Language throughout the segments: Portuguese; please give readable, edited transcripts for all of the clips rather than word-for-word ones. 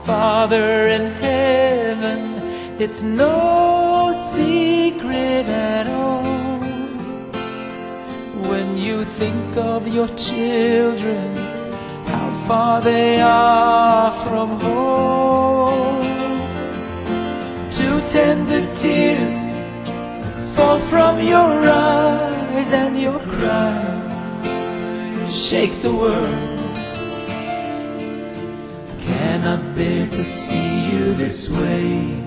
Father in heaven, it's no secret at all. When you think of your children, how far they are from home. Two tender tears fall from your eyes, and your cries shake the world. Cannot bear to see you this way.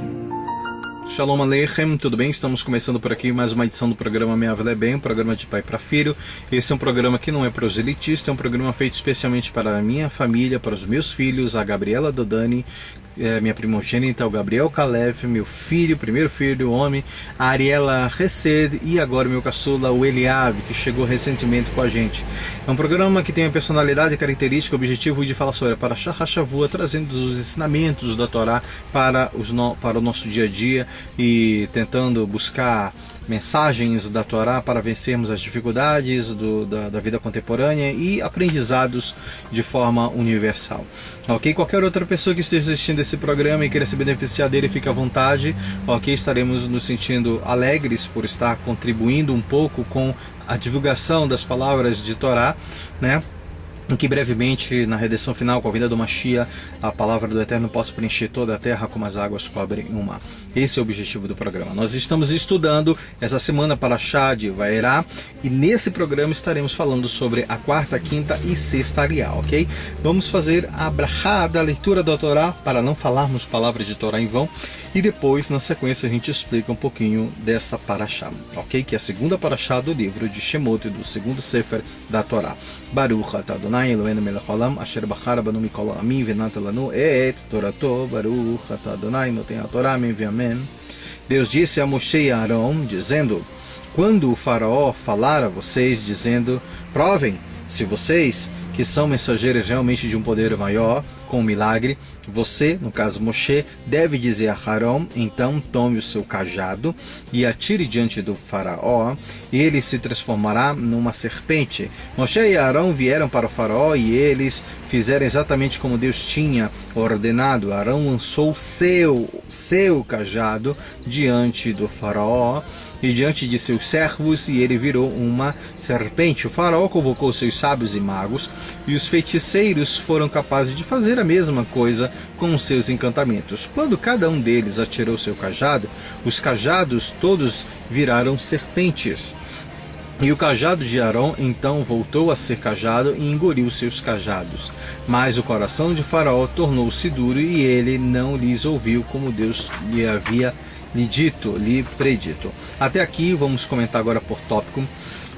Shalom Aleichem, tudo bem? Estamos começando por aqui mais uma edição do programa Minha Vida é Bem, um programa de pai para filho. Esse é um programa que não é proselitista, é um programa feito especialmente para a minha família, para os meus filhos, a Gabriela Dodani, minha primogênita, o Gabriel Kalev, meu filho, primeiro filho, homem, a Ariela Resed e agora meu caçula, o Eliav, que chegou recentemente com a gente. É um programa que tem a personalidade, característica, objetivo de falar sobre a Parashá HaShavua, trazendo os ensinamentos da Torá para o nosso dia a dia e tentando buscar mensagens da Torá para vencermos as dificuldades da vida contemporânea e aprendizados de forma universal. Ok? Qualquer outra pessoa que esteja assistindo esse programa e queira se beneficiar dele, fique à vontade. Ok? Estaremos nos sentindo alegres por estar contribuindo um pouco com a divulgação das palavras de Torá, né? Em que brevemente, na redenção final, com a vinda do Mashiach, a palavra do Eterno possa preencher toda a terra como as águas cobrem o mar. Esse é o objetivo do programa. Nós estamos estudando essa semana Parashá de Vaerá e nesse programa estaremos falando sobre a quarta, quinta e sexta Ariá, ok? Vamos fazer a brachá da leitura da Torá para não falarmos palavras de Torá em vão e depois, na sequência, a gente explica um pouquinho dessa Parashá, ok? Que é a segunda Parashá do livro de Shemot, do segundo Sefer da Torá. Baruch atah Adonai Eloheinu melech haolam asher bachar banu mikol ha'amim v'natan lanu et torato baruch atah Adonai noten haTorá amém v'amém. Deus disse a Moshe e a Arão, dizendo: quando o faraó falar a vocês, dizendo: provem se vocês, que são mensageiros realmente de um poder maior, com um milagre, você, no caso Moshe, deve dizer a Arão, então tome o seu cajado e atire diante do faraó, e ele se transformará numa serpente. Moshe e Arão vieram para o faraó e eles fizeram exatamente como Deus tinha ordenado. Arão lançou seu cajado diante do faraó e diante de seus servos, e ele virou uma serpente. O faraó convocou seus sábios e magos, e os feiticeiros foram capazes de fazer a mesma coisa com os seus encantamentos. Quando cada um deles atirou seu cajado, os cajados todos viraram serpentes. E o cajado de Arão então voltou a ser cajado e engoliu seus cajados. Mas o coração de Faraó tornou-se duro e ele não lhes ouviu como Deus lhe havia lhe predito. Até aqui, vamos comentar agora por tópico.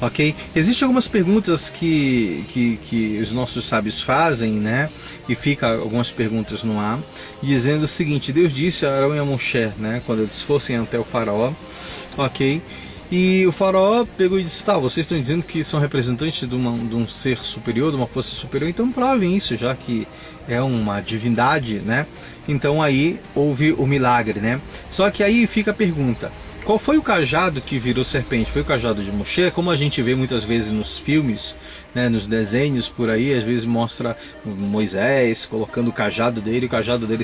Ok? Existem algumas perguntas que os nossos sábios fazem, né? E fica algumas perguntas no ar, dizendo o seguinte: Deus disse a Arão e a Moshe, né? Quando eles fossem até o faraó, ok? E o faraó pegou e disse: tá, vocês estão dizendo que são representantes de um ser superior, de uma força superior, então provem isso, já que é uma divindade, né? Então aí houve o milagre, né? Só que aí fica a pergunta: qual foi o cajado que virou serpente? Foi o cajado de Moshe? Como a gente vê muitas vezes nos filmes, né, nos desenhos por aí, às vezes mostra Moisés colocando o cajado dele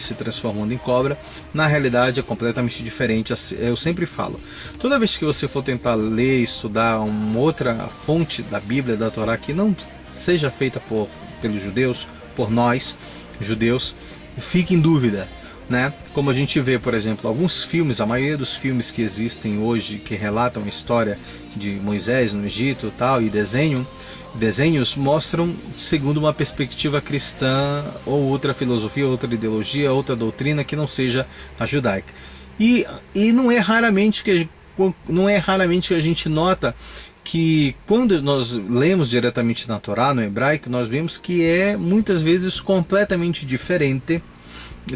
se transformando em cobra. Na realidade é completamente diferente. Eu sempre falo, toda vez que você for tentar ler, estudar uma outra fonte da Bíblia, da Torá, que não seja feita pelos judeus, por nós, judeus, fique em dúvida, né? Como a gente vê, por exemplo, alguns filmes, a maioria dos filmes que existem hoje que relatam a história de Moisés no Egito tal, e desenhos mostram segundo uma perspectiva cristã ou outra filosofia, outra ideologia, outra doutrina que não seja a judaica. E não é raramente que a gente nota que quando nós lemos diretamente na Torá, no hebraico, nós vemos que é muitas vezes completamente diferente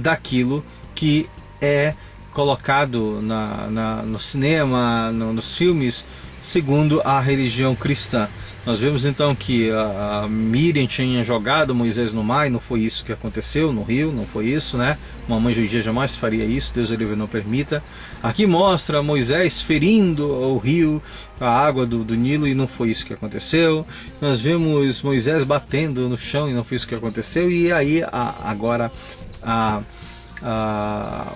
daquilo que é colocado no cinema, nos filmes, segundo a religião cristã. Nós vemos então que a Miriam tinha jogado Moisés no mar, e não foi isso que aconteceu no rio, não foi isso, né? Uma mãe judia jamais faria isso, Deus o livre não permita. Aqui mostra Moisés ferindo o rio, a água do Nilo, e não foi isso que aconteceu. Nós vemos Moisés batendo no chão, e não foi isso que aconteceu. E aí agora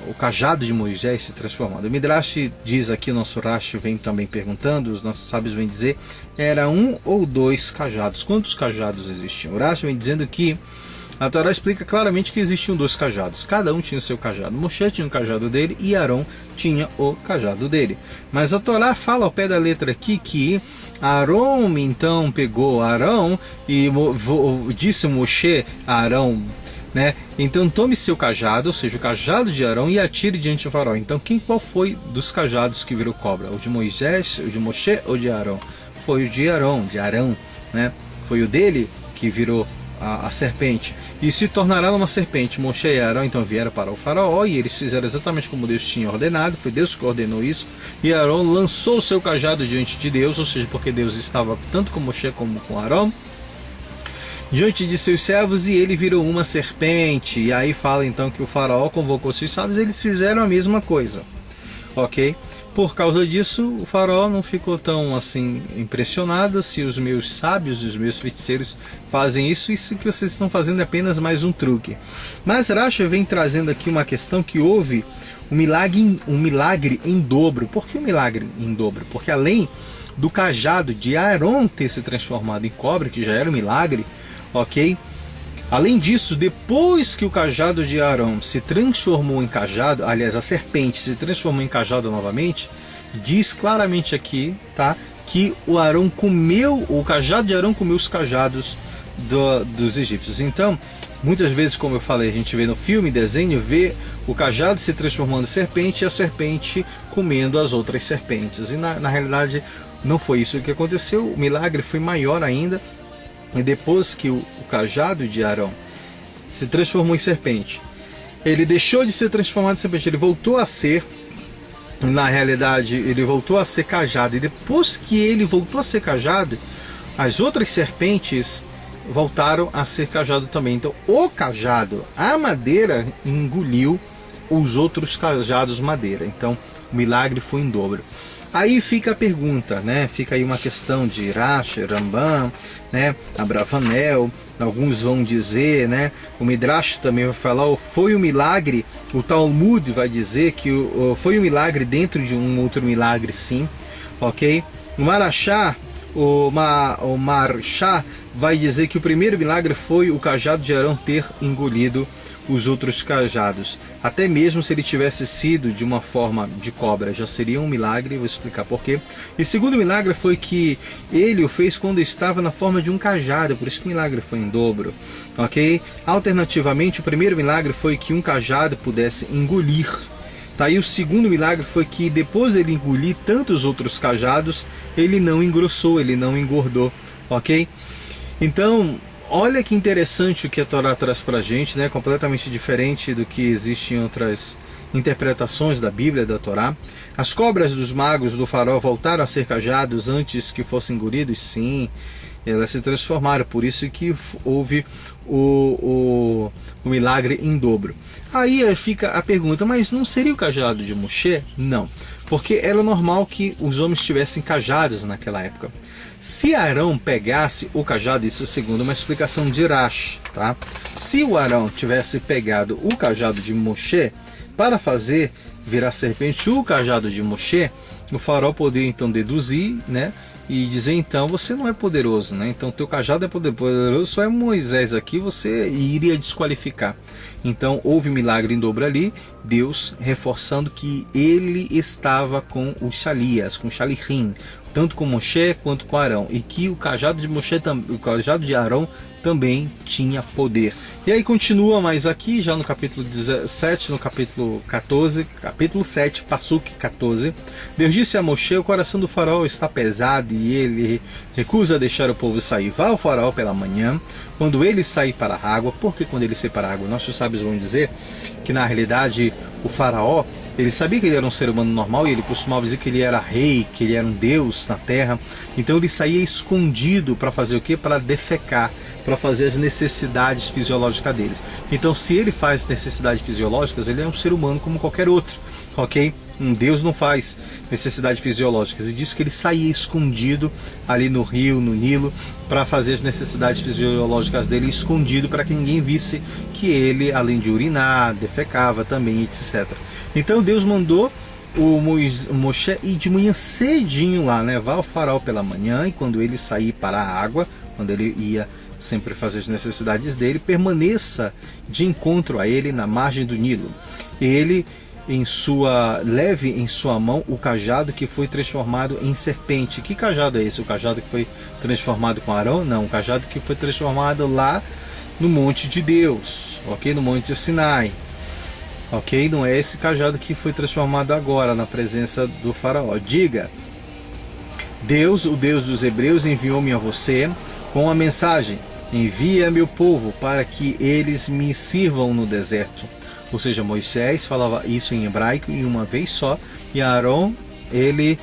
o cajado de Moisés se transformando. O Midrash diz aqui, o nosso Rashi vem também perguntando, os nossos sábios vêm dizer, era 1 ou 2 cajados. Quantos cajados existiam? O Rashi vem dizendo que a Torá explica claramente que existiam 2 cajados. Cada um tinha o seu cajado. Moshe tinha o cajado dele e Arão tinha o cajado dele. Mas a Torá fala ao pé da letra aqui que Arão então pegou Arão e disse Moshe a Arão, né? Então tome seu cajado, ou seja, o cajado de Arão, e atire diante do faraó. Então qual foi dos cajados que virou cobra? O de Moisés, o de Moshe ou de Arão? Foi o de Arão, né? Foi o dele que virou a serpente. E se tornará uma serpente. Moshe e Arão então vieram para o faraó e eles fizeram exatamente como Deus tinha ordenado. Foi Deus que ordenou isso. E Arão lançou o seu cajado diante de Deus, ou seja, porque Deus estava tanto com Moshe como com Arão, diante de seus servos, e ele virou uma serpente. E aí fala então que o faraó convocou seus sábios, eles fizeram a mesma coisa, ok? Por causa disso, o faraó não ficou tão assim impressionado. Se os meus sábios e os meus feiticeiros fazem isso que vocês estão fazendo é apenas mais um truque. Mas Rashi vem trazendo aqui uma questão que houve um milagre em dobro. Por que um milagre em dobro? Porque além do cajado de Arão ter se transformado em cobra, que já era um milagre, ok? Além disso, depois que o cajado de Arão se transformou em cajado, aliás, a serpente se transformou em cajado novamente, diz claramente aqui, tá, que o cajado de Arão comeu os cajados dos egípcios. Então, muitas vezes, como eu falei, a gente vê no filme, desenho, vê o cajado se transformando em serpente e a serpente comendo as outras serpentes. E na realidade não foi isso que aconteceu, o milagre foi maior ainda. E depois que o cajado de Arão se transformou em serpente, ele deixou de ser transformado em serpente, ele voltou a ser, na realidade, ele voltou a ser cajado. E depois que ele voltou a ser cajado, as outras serpentes voltaram a ser cajado também. Então, o cajado, a madeira, engoliu os outros cajados madeira. Então, o milagre foi em dobro. Aí fica a pergunta, né? Fica aí uma questão de Rashi, Rambam, né? Abravanel, alguns vão dizer, né? O Midrash também vai falar, foi um milagre, o Talmud vai dizer que foi um milagre dentro de um outro milagre, sim, ok? O Marashá, o Marshá vai dizer que o primeiro milagre foi o cajado de Arão ter engolido os outros cajados. Até mesmo se ele tivesse sido de uma forma de cobra, já seria um milagre, vou explicar porquê. E o segundo milagre foi que ele o fez quando estava na forma de um cajado, por isso que o milagre foi em dobro, ok? Alternativamente, o primeiro milagre foi que um cajado pudesse engolir. Tá, e o segundo milagre foi que depois dele engolir tantos outros cajados, ele não engrossou, ele não engordou, ok? Então, olha que interessante o que a Torá traz pra gente, né? Completamente diferente do que existe em outras interpretações da Bíblia, da Torá. As cobras dos magos do faraó voltaram a ser cajados antes que fossem engolidos? Sim, elas se transformaram, por isso que houve o milagre em dobro. Aí fica a pergunta, mas não seria o cajado de Moshe? Não, porque era normal que os homens tivessem cajados naquela época. Se Arão pegasse o cajado, isso segundo uma explicação de Rashi, tá? Se o Arão tivesse pegado o cajado de Moshe para fazer virar serpente o cajado de Moshe, o faraó poderia então deduzir, né? E dizer então, você não é poderoso, né? Então teu cajado é poderoso, só é Moisés aqui, você iria desqualificar. Então houve milagre em dobro ali, Deus reforçando que ele estava com os Shalias, com Shalichim, tanto com Moshe quanto com Arão, e que o cajado de Moshe, o cajado de Arão também tinha poder. E aí continua mais aqui, já no capítulo 17, no capítulo 14, capítulo 7, Pasuk 14. Deus disse a Moshe, o coração do faraó está pesado e ele recusa deixar o povo sair. Vá ao faraó pela manhã, quando ele sair para a água. Porque quando ele sair para a água, nossos sábios vão dizer que na realidade o faraó, ele sabia que ele era um ser humano normal e ele costumava dizer que ele era rei, que ele era um deus na terra. Então ele saía escondido para fazer o quê? Para defecar, para para fazer as necessidades fisiológicas deles. Então, se ele faz necessidades fisiológicas, ele é um ser humano como qualquer outro, ok? Um Deus não faz necessidades fisiológicas. E diz que ele saía escondido ali no rio, no Nilo, para fazer as necessidades fisiológicas dele, escondido para que ninguém visse que ele, além de urinar, defecava também, etc. Então Deus mandou o Moshe ir de manhã cedinho lá, né? Vá ao faraó pela manhã, e quando ele sair para a água, quando ele ia sempre fazer as necessidades dele, permaneça de encontro a ele na margem do Nilo. Ele leve em sua mão o cajado que foi transformado em serpente. Que cajado é esse? O cajado que foi transformado com Arão? Não, o cajado que foi transformado lá no monte de Deus, ok? No monte de Sinai, ok? Não é esse cajado que foi transformado agora na presença do faraó. Diga: Deus, o Deus dos hebreus, enviou-me a você com a mensagem: envia meu povo para que eles me sirvam no deserto. Ou seja, Moisés falava isso em hebraico em uma vez só, e Arão, ele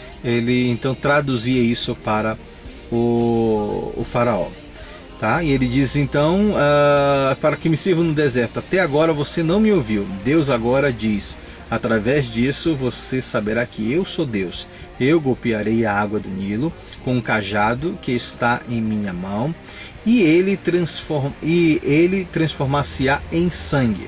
então traduzia isso para o faraó. Tá? E ele diz então, para que me sirvam no deserto. Até agora você não me ouviu. Deus agora diz: através disso você saberá que eu sou Deus. Eu golpearei a água do Nilo com um cajado que está em minha mão, e ele transformar-se-á em sangue.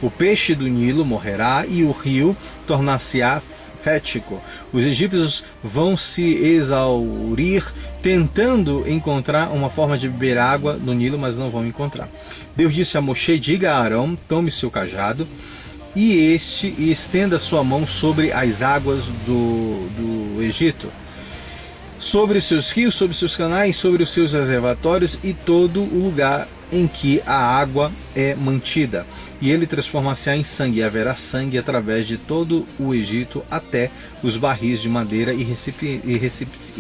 O peixe do Nilo morrerá e o rio tornar-se-á fético. Os egípcios vão se exaurir tentando encontrar uma forma de beber água no Nilo, mas não vão encontrar. Deus disse a Moshe: diga a Arão, tome seu cajado e estenda sua mão sobre as águas do Egito, sobre os seus rios, sobre os seus canais, sobre os seus reservatórios e todo o lugar em que a água é mantida. E ele transformar-se-á em sangue, e haverá sangue através de todo o Egito até os barris de madeira e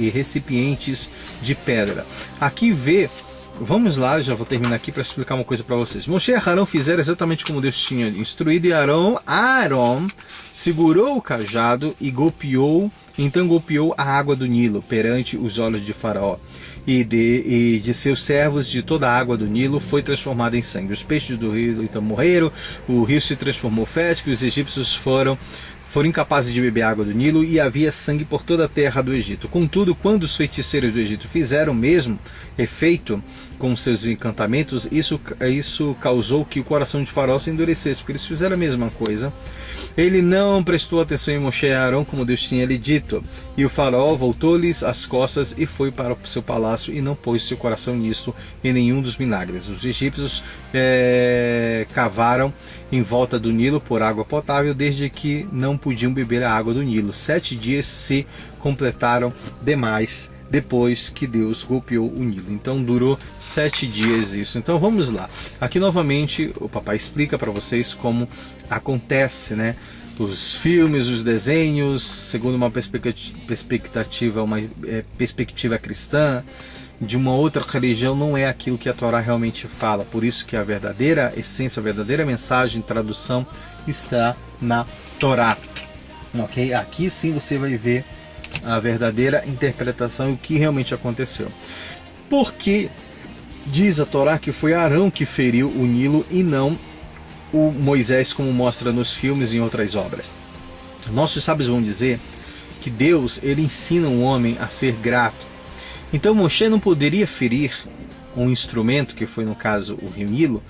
recipientes de pedra. Aqui vamos lá, já vou terminar aqui para explicar uma coisa para vocês. Moshe e Arão fizeram exatamente como Deus tinha instruído, e Arão segurou o cajado e golpeou a água do Nilo perante os olhos de Faraó. E de seus servos, de toda a água do Nilo foi transformada em sangue. Os peixes do rio então morreram, o rio se transformou fético, e os egípcios foram incapazes de beber água do Nilo, e havia sangue por toda a terra do Egito. Contudo, quando os feiticeiros do Egito fizeram o mesmo efeito com seus encantamentos, isso causou que o coração de Faraó se endurecesse, porque eles fizeram a mesma coisa. Ele não prestou atenção em Moshe e Arão, como Deus tinha lhe dito, e o Faraó voltou-lhes as costas e foi para o seu palácio, e não pôs seu coração nisto em nenhum dos milagres. Os egípcios cavaram em volta do Nilo por água potável, desde que não podiam beber a água do Nilo. 7 dias se completaram demais depois que Deus golpeou o Nilo. Então durou 7 dias isso. Então vamos lá. Aqui novamente o papai explica para vocês como acontece, né? Os filmes, os desenhos, segundo uma perspectiva cristã, de uma outra religião, não é aquilo que a Torá realmente fala. Por isso que a verdadeira essência, a verdadeira mensagem, tradução está na Torá. Ok? Aqui sim você vai ver a verdadeira interpretação e o que realmente aconteceu. Porque diz a Torá que foi Arão que feriu o Nilo e não o Moisés, como mostra nos filmes e em outras obras. Nossos sábios vão dizer que Deus, ele ensina um homem a ser grato. Então Moshe não poderia ferir um instrumento, que foi no caso o rio Nilo,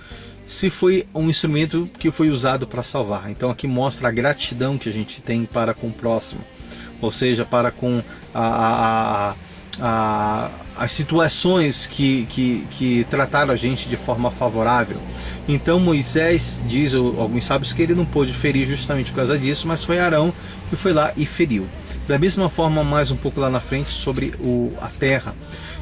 se foi um instrumento que foi usado para salvar. Então aqui mostra a gratidão que a gente tem para com o próximo, ou seja, para com as situações que trataram a gente de forma favorável. Então Moisés, diz alguns sábios, que ele não pôde ferir justamente por causa disso, mas foi Arão que foi lá e feriu. Da mesma forma, mais um pouco lá na frente, sobre a terra.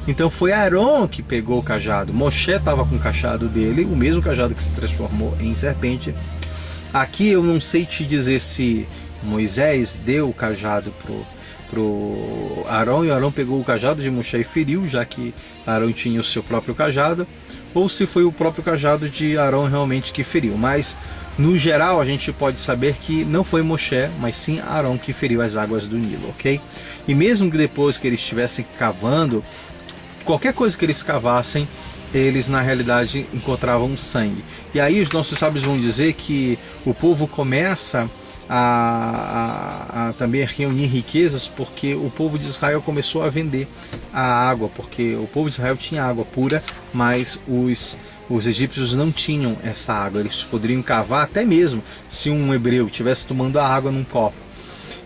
Então foi Arão que pegou o cajado. Moshe estava com o cajado dele, o mesmo cajado que se transformou em serpente. Aqui eu não sei te dizer se Moisés deu o cajado pro Arão, e Arão pegou o cajado de Moshe e feriu, já que Arão tinha o seu próprio cajado, ou se foi o próprio cajado de Arão realmente que feriu. Mas no geral a gente pode saber que não foi Moshe, mas sim Arão que feriu as águas do Nilo, ok? E mesmo que depois que eles estivessem cavando, qualquer coisa que eles cavassem eles na realidade encontravam sangue. E aí os nossos sábios vão dizer que o povo começa a também reunir riquezas, porque o povo de Israel começou a vender a água, porque o povo de Israel tinha água pura, mas os egípcios não tinham essa água. Eles poderiam cavar até mesmo se um hebreu estivesse tomando a água num copo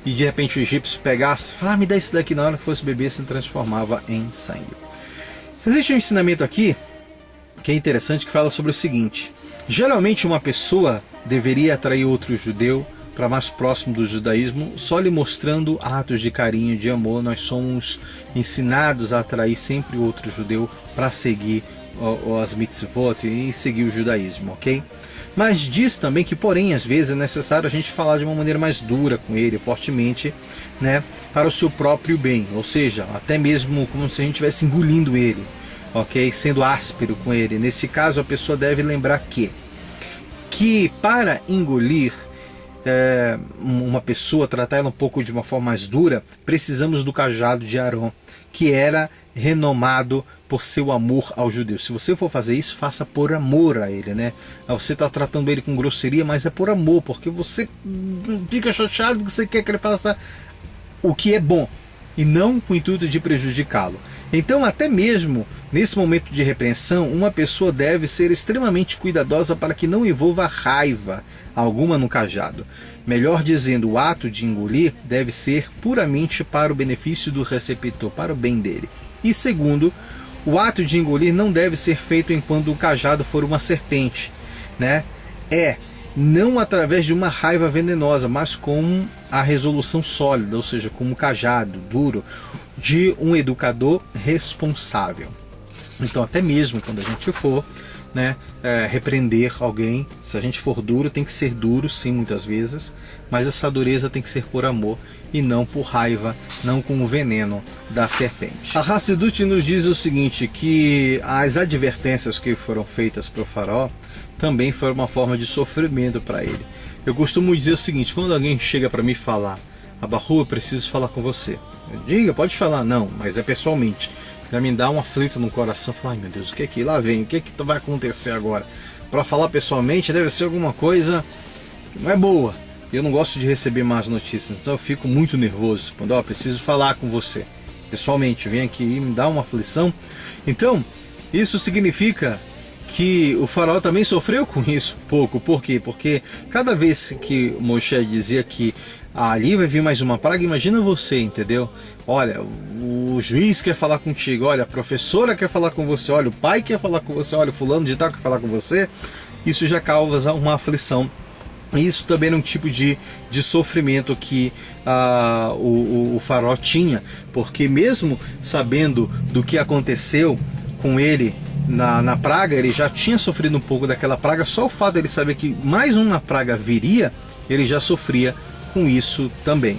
e de repente o egípcio pegasse, me dá isso daqui, na hora que fosse beber se transformava em sangue. Existe um ensinamento aqui que é interessante, que fala sobre o seguinte: geralmente uma pessoa deveria atrair outro judeu para mais próximo do judaísmo só lhe mostrando atos de carinho, de amor. Nós somos ensinados a atrair sempre outro judeu para seguir as mitzvot e seguir o judaísmo, ok? Mas diz também que, porém, às vezes é necessário a gente falar de uma maneira mais dura com ele, fortemente, né, para o seu próprio bem, ou seja, até mesmo como se a gente estivesse engolindo ele, ok? Sendo áspero com ele. Nesse caso, a pessoa deve lembrar que para engolir uma pessoa, tratar ela um pouco de uma forma mais dura, precisamos do cajado de Arão, que era renomado por seu amor aos judeus. Se você for fazer isso, faça por amor a ele, né? Você está tratando ele com grosseria, mas é por amor, porque você fica chateado que você quer que ele faça o que é bom e não com o intuito de prejudicá-lo. Então, até mesmo nesse momento de repreensão, uma pessoa deve ser extremamente cuidadosa para que não envolva raiva alguma no cajado. Melhor dizendo, o ato de engolir deve ser puramente para o benefício do receptor, para o bem dele. E segundo, o ato de engolir não deve ser feito enquanto o cajado for uma serpente, né? Não através de uma raiva venenosa, mas com a resolução sólida, ou seja, como um cajado duro de um educador responsável. Então, até mesmo quando a gente for, né, repreender alguém, se a gente for duro, tem que ser duro sim, muitas vezes, mas essa dureza tem que ser por amor e não por raiva, não com o veneno da serpente. A Hassidut nos diz o seguinte, que as advertências que foram feitas para o faraó também foram uma forma de sofrimento para ele. Eu costumo dizer o seguinte: quando alguém chega para mim falar, Abahu, eu preciso falar com você, eu diga, pode falar, não, mas é pessoalmente. Já me dá um aflito no coração, falar, ai meu Deus, o que é que lá vem, o que é que vai acontecer agora? Para falar pessoalmente deve ser alguma coisa que não é boa. Eu não gosto de receber más notícias, então eu fico muito nervoso quando preciso falar com você pessoalmente, vem aqui e me dá uma aflição. Então, isso significa que o faraó também sofreu com isso um pouco. Por quê? Porque cada vez que Moshe dizia que ali vai vir mais uma praga, imagina você, entendeu? Olha, o juiz quer falar contigo, olha, a professora quer falar com você, olha, o pai quer falar com você, olha, o fulano de tal quer falar com você. Isso já causa uma aflição. Isso também é um tipo de sofrimento que o faraó tinha, porque mesmo sabendo do que aconteceu com ele na praga, ele já tinha sofrido um pouco daquela praga. Só o fato de ele saber que mais uma praga viria, ele já sofria com isso também.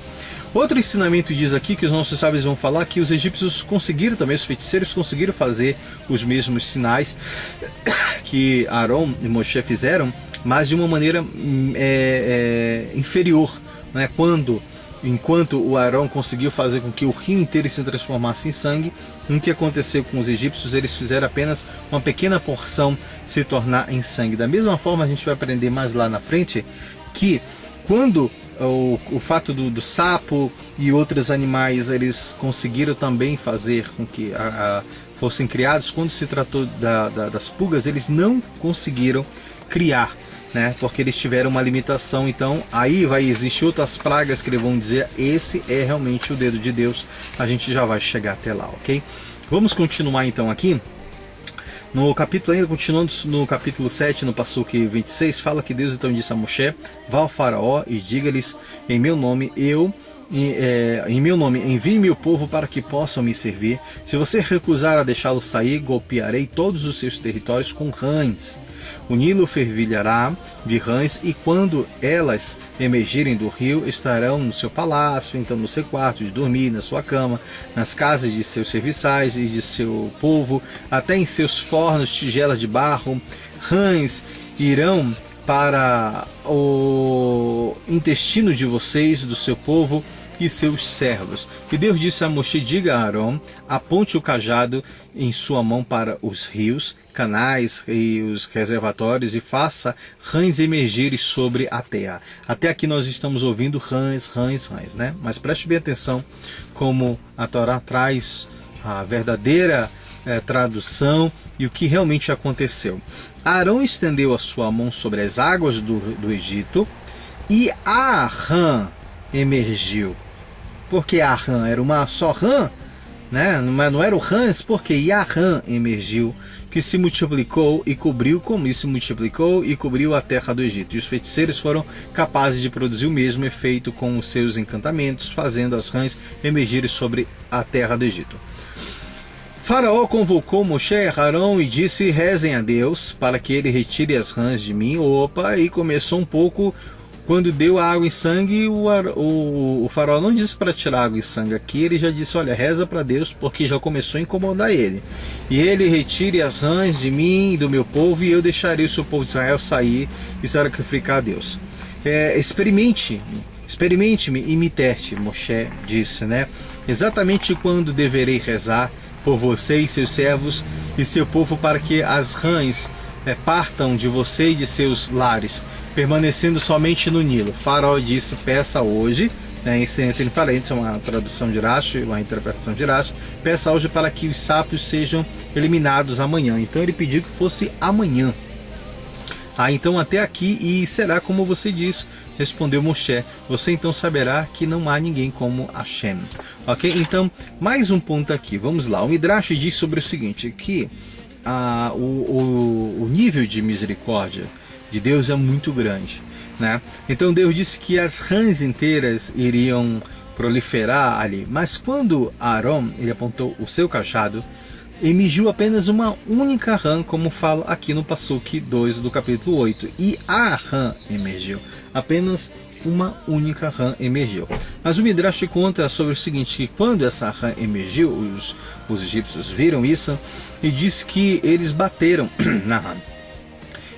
Outro ensinamento diz aqui, que os nossos sábios vão falar, que os egípcios conseguiram também, os feiticeiros conseguiram fazer os mesmos sinais que Arão e Moshe fizeram, mas de uma maneira inferior, né? Enquanto o Arão conseguiu fazer com que o rio inteiro se transformasse em sangue, o que aconteceu com os egípcios, eles fizeram apenas uma pequena porção se tornar em sangue. Da mesma forma, a gente vai aprender mais lá na frente que quando o fato do sapo e outros animais, eles conseguiram também fazer com que fossem criados, quando se tratou das pulgas, eles não conseguiram criar, né? Porque eles tiveram uma limitação. Então aí vai existir outras pragas que eles vão dizer, esse é realmente o dedo de Deus. A gente já vai chegar até lá, ok? Vamos continuar então aqui no capítulo, ainda continuando no capítulo 7, no Passuque 26, fala que Deus então disse a Moshe: vá ao faraó e diga-lhes, em meu nome envie-me o povo para que possam me servir. Se você recusar a deixá-lo sair, golpearei todos os seus territórios com rãs. O Nilo fervilhará de rãs, e quando elas emergirem do rio, estarão no seu palácio, então no seu quarto de dormir, na sua cama, nas casas de seus serviçais e de seu povo, até em seus fornos, tigelas de barro. Rãs irão para o intestino de vocês, do seu povo, e seus servos. E Deus disse a Moshe: diga a Arão, aponte o cajado em sua mão para os rios, canais e os reservatórios e faça rãs emergirem sobre a terra. Até aqui nós estamos ouvindo rãs, né? Mas preste bem atenção como a Torá traz a verdadeira tradução e o que realmente aconteceu. Arão estendeu a sua mão sobre as águas do Egito e a rã emergiu. Porque a rã era uma só rã, né? Não era o rãs, porque a rã emergiu, que se multiplicou e cobriu, como isso se multiplicou e cobriu a terra do Egito. E os feiticeiros foram capazes de produzir o mesmo efeito com os seus encantamentos, fazendo as rãs emergirem sobre a terra do Egito. Faraó convocou Moshe e Arão e disse: rezem a Deus para que ele retire as rãs de mim. E começou um pouco. Quando deu a água e sangue, o faraó não disse para tirar água e sangue aqui, ele já disse: olha, reza para Deus, porque já começou a incomodar ele. E ele retire as rãs de mim e do meu povo, e eu deixarei o seu povo de Israel sair e sacrificar a Deus. Experimente-me e me teste, Moshe disse, né? Exatamente quando deverei rezar por você e seus servos e seu povo, para que as rãs partam de você e de seus lares, permanecendo somente no Nilo. Faraó disse: peça hoje, né, entre parênteses, uma tradução de Rashi, uma interpretação de Rashi, peça hoje para que os sábios sejam eliminados amanhã. Então ele pediu que fosse amanhã. Então até aqui, e será como você diz, respondeu Moshe, você então saberá que não há ninguém como Hashem. Ok? Então, mais um ponto aqui, vamos lá. O Midrash diz sobre o seguinte, que o nível de misericórdia de Deus é muito grande, né? Então Deus disse que as rãs inteiras iriam proliferar ali, mas quando Arão ele apontou o seu cajado, emergiu apenas uma única rã, como fala aqui no Passuque 2 do capítulo 8, e a rã emergiu, apenas uma única rã emergiu. Mas o Midrash conta sobre o seguinte, que quando essa rã emergiu, os egípcios viram isso e diz que eles bateram na rã.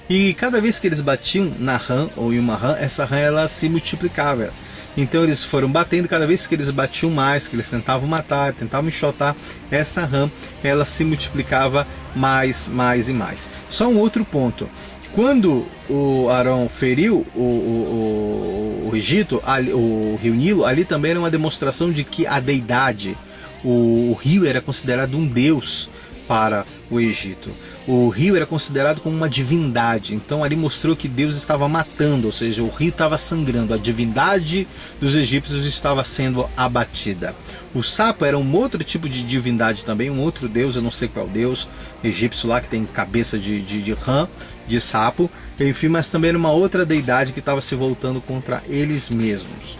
E cada vez que eles batiam na rã, ou em uma rã, essa rã ela se multiplicava. Então eles foram batendo, cada vez que eles batiam mais, que eles tentavam matar, tentavam enxotar, essa rã ela se multiplicava mais e mais. Só um outro ponto. Quando o Arão feriu o Egito, o rio Nilo, ali também era uma demonstração de que a deidade, o rio era considerado um deus para o Egito. O rio era considerado como uma divindade, então ali mostrou que Deus estava matando, ou seja, o rio estava sangrando, a divindade dos egípcios estava sendo abatida. O sapo era um outro tipo de divindade também, um outro deus, eu não sei qual deus egípcio lá, que tem cabeça de rã, de sapo, enfim, mas também era uma outra deidade que estava se voltando contra eles mesmos,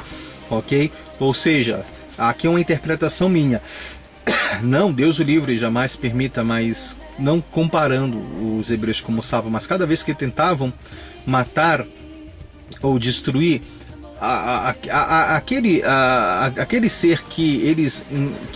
ok? Ou seja, aqui é uma interpretação minha. Não, Deus o livre, jamais permita, mas não comparando os hebreus como sapo, mas cada vez que tentavam matar ou destruir aquele ser que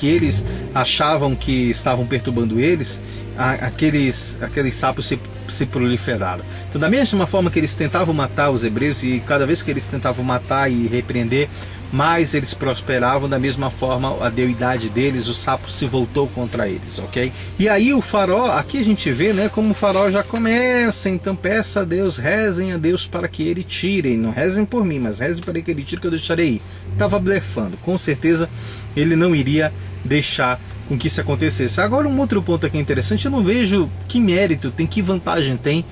eles achavam que estavam perturbando eles, aqueles sapos se proliferaram. Então, da mesma forma que eles tentavam matar os hebreus, e cada vez que eles tentavam matar e repreender, mais eles prosperavam, da mesma forma a deidade deles, o sapo se voltou contra eles, ok? E aí o faraó, aqui a gente vê, né, como o faraó já começa, então peça a Deus, rezem a Deus para que ele tire, não rezem por mim, mas rezem para que ele tire, que eu deixarei ir. Estava blefando, com certeza ele não iria deixar com que isso acontecesse. Agora um outro ponto aqui interessante, eu não vejo que mérito tem, que vantagem tem.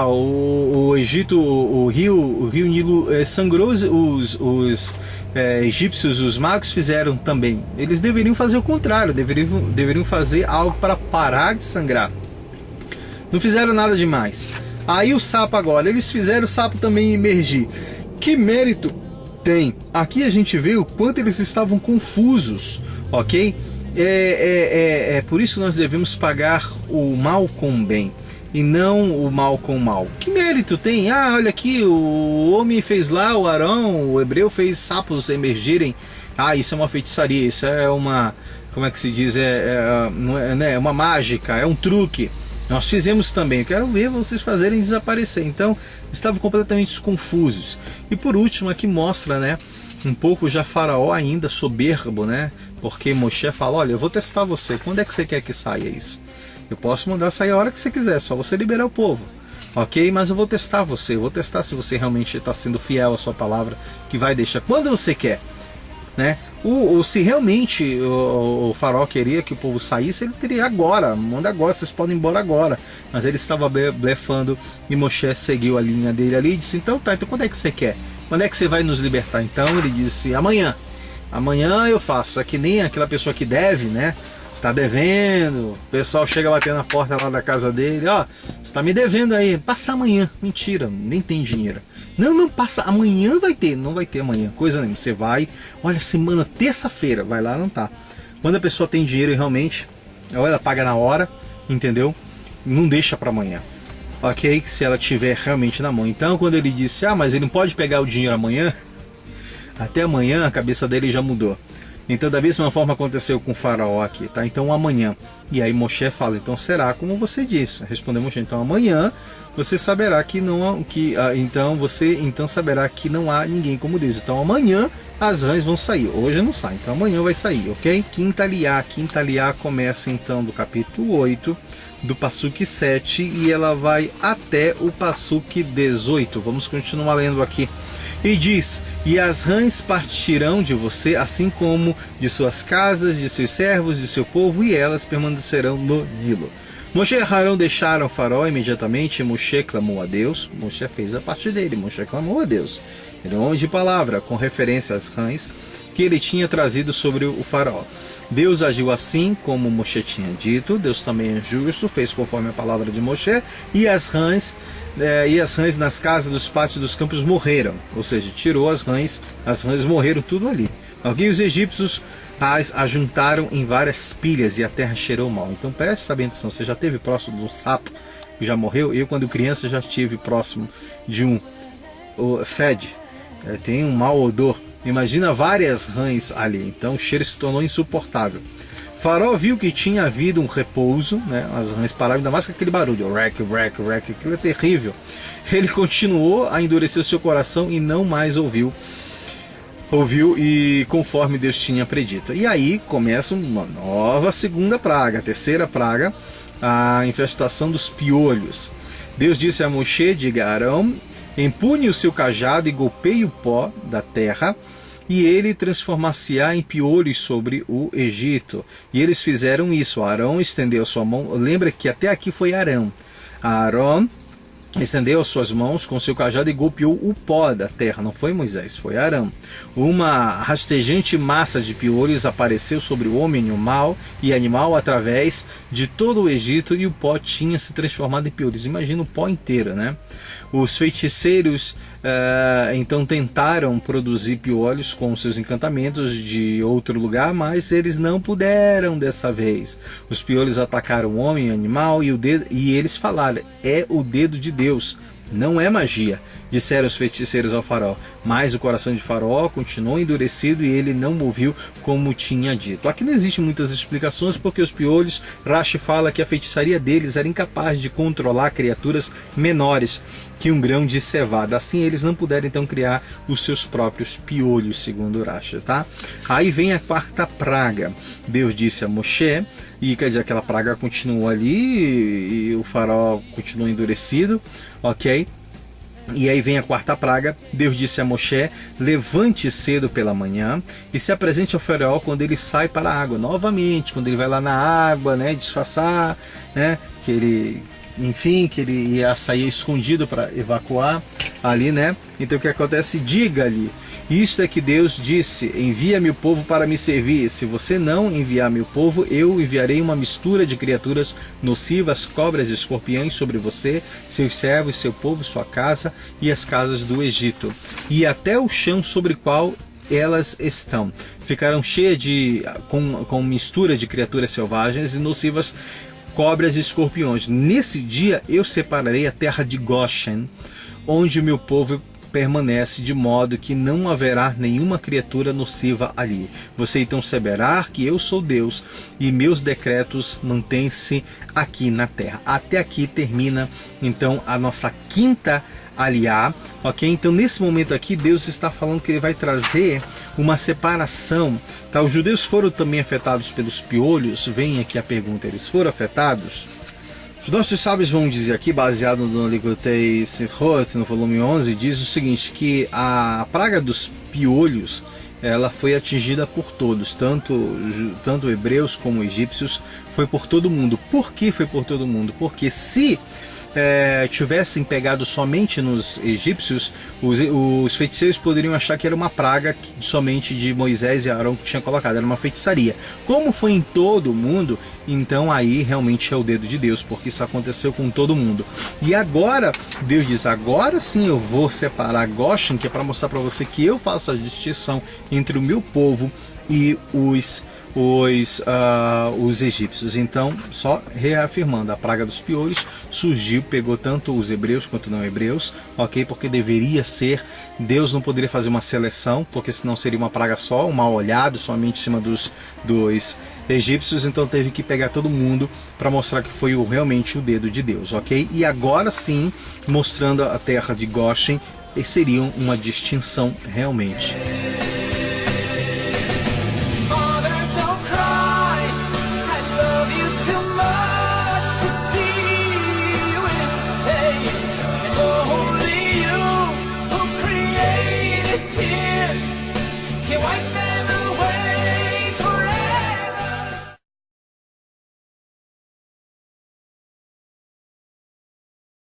O Egito, o rio Nilo sangrou, os egípcios, os magos fizeram também. Eles deveriam fazer o contrário, deveriam fazer algo para parar de sangrar. Não fizeram nada demais. Aí o sapo agora, eles fizeram o sapo também emergir. Que mérito tem? Aqui a gente vê o quanto eles estavam confusos, ok? É por isso que nós devemos pagar o mal com o bem e não o mal com o mal. Que mérito tem? Olha aqui, o homem fez lá, o Arão, o hebreu fez sapos emergirem. Isso é uma feitiçaria, isso é uma, como é que se diz, é uma mágica, é um truque. Nós fizemos também, eu quero ver vocês fazerem desaparecer. Então, estavam completamente confusos. E por último, aqui mostra, né, um pouco já Faraó ainda soberbo, né? Porque Moshe fala, olha, eu vou testar você, quando é que você quer que saia isso? Eu posso mandar sair a hora que você quiser, só você liberar o povo. Ok? Mas eu vou testar você, eu vou testar se você realmente está sendo fiel à sua palavra, que vai deixar quando você quer, né? Se realmente o Faraó queria que o povo saísse, ele teria agora, manda agora, vocês podem ir embora agora. Mas ele estava blefando e Moshe seguiu a linha dele ali e disse, então tá, então quando é que você quer? Quando é que você vai nos libertar? Então ele disse, amanhã eu faço. É que nem aquela pessoa que deve, né? Tá devendo, o pessoal chega batendo na porta lá da casa dele, ó, você tá me devendo aí, passa amanhã. Mentira, nem tem dinheiro. Não, passa, amanhã vai ter, não vai ter amanhã, coisa nenhuma. Você vai, olha, semana, terça-feira, vai lá, não tá. Quando a pessoa tem dinheiro realmente, ou ela paga na hora, entendeu? Não deixa para amanhã, ok? Se ela tiver realmente na mão. Então quando ele disse, mas ele não pode pegar o dinheiro amanhã, até amanhã a cabeça dele já mudou. Então da mesma forma aconteceu com o Faraó aqui, tá? Então amanhã. E aí Moshe fala, então será como você disse. Respondeu Moshe, então amanhã você saberá que não então saberá que não há ninguém como Deus. Então amanhã as rãs vão sair. Hoje não sai, então amanhã vai sair, ok? Quinta liá começa então do capítulo 8, do Passuque 7, e ela vai até o Passuque 18. Vamos continuar lendo aqui. E diz, e as rãs partirão de você, assim como de suas casas, de seus servos, de seu povo, e elas permanecerão no Nilo. Moshe e Arão deixaram Faraó imediatamente, e Moshe clamou a Deus. Moshe fez a parte dele, Moshe clamou a Deus. Ele é um homem de palavra, com referência às rãs que ele tinha trazido sobre o Faraó. Deus agiu assim como Moshe tinha dito. Deus também é justo, fez conforme a palavra de Moshe, e as rãs nas casas dos pátios dos campos morreram, ou seja, tirou as rãs morreram tudo ali. Alguém, os egípcios as ajuntaram em várias pilhas e a terra cheirou mal. Então preste atenção, você já esteve próximo de um sapo que já morreu? Eu quando criança já estive próximo de um fed, tem um mau odor. Imagina várias rãs ali, então o cheiro se tornou insuportável. Faraó viu que tinha havido um repouso, né? As rãs pararam, ainda mais com aquele barulho, rec, aquilo é terrível. Ele continuou a endurecer o seu coração e não mais ouviu e conforme Deus tinha predito. E aí começa uma nova segunda praga, a terceira praga, a infestação dos piolhos. Deus disse a Moshe, diga a Arão, empunhe o seu cajado e golpeie o pó da terra, e ele transformar-se-á em piolhos sobre o Egito. E eles fizeram isso. Arão estendeu a sua mão. Lembra que até aqui foi Arão. Arão estendeu as suas mãos com seu cajado e golpeou o pó da terra. Não foi Moisés, foi Arão. Uma rastejante massa de piolhos apareceu sobre o homem e animal através de todo o Egito, e o pó tinha se transformado em piolhos. Imagina o pó inteiro, né? Os feiticeiros então tentaram produzir piolhos com seus encantamentos de outro lugar, mas eles não puderam dessa vez. Os piolhos atacaram o homem e o animal, e eles falaram, é o dedo de Deus, não é magia, disseram os feiticeiros ao Faraó. Mas o coração de Faraó continuou endurecido e ele não ouviu como tinha dito. Aqui não existem muitas explicações, porque os piolhos, Rashi fala que a feitiçaria deles era incapaz de controlar criaturas menores que um grão de cevada. Assim eles não puderam então criar os seus próprios piolhos, segundo Rashi, tá? Aí vem a quarta praga. Deus disse a Moshe, e quer dizer, aquela praga continuou ali e o Faraó continuou endurecido, ok? E aí vem a quarta praga. Deus disse a Moshe, levante cedo pela manhã e se apresente ao Faraó quando ele sai para a água. Novamente, quando ele vai lá na água, né, disfarçar, né, que ele ia sair escondido para evacuar ali, né? Então o que acontece? Diga-lhe, isto é que Deus disse, envia-me o povo para me servir. Se você não enviar meu povo, eu enviarei uma mistura de criaturas nocivas, cobras e escorpiões sobre você, seus servos, seu povo, sua casa e as casas do Egito, e até o chão sobre o qual elas estão ficarão cheias com mistura de criaturas selvagens e nocivas, cobras e escorpiões. Nesse dia eu separarei a terra de Goshen, onde o meu povo permanece, de modo que não haverá nenhuma criatura nociva ali. Você então saberá que eu sou Deus e meus decretos mantêm-se aqui na terra. Até aqui termina então a nossa quinta aliar, ok? Então nesse momento aqui Deus está falando que ele vai trazer uma separação, tá? Os judeus foram também afetados pelos piolhos. Vem aqui a pergunta, eles foram afetados? Os nossos sábios vão dizer aqui, baseado no Likutei Sichot, no volume 11, diz o seguinte, que a praga dos piolhos, ela foi atingida por todos, tanto hebreus como egípcios, foi por todo mundo. Por que foi por todo mundo? Porque se tivessem pegado somente nos egípcios, os feiticeiros poderiam achar que era uma praga somente de Moisés e Arão que tinha colocado, era uma feitiçaria. Como foi em todo mundo, então aí realmente é o dedo de Deus, porque isso aconteceu com todo mundo. E agora, Deus diz, agora sim eu vou separar Goshen, que é para mostrar para você que eu faço a distinção entre o meu povo e os egípcios. Então, só reafirmando, a praga dos piolhos surgiu, pegou tanto os hebreus quanto não hebreus, ok? Porque deveria ser, Deus não poderia fazer uma seleção, porque senão seria uma praga só, um mal olhado somente em cima dos egípcios, então teve que pegar todo mundo para mostrar que foi realmente o dedo de Deus, ok? E agora sim, mostrando a terra de Goshen, seria uma distinção realmente.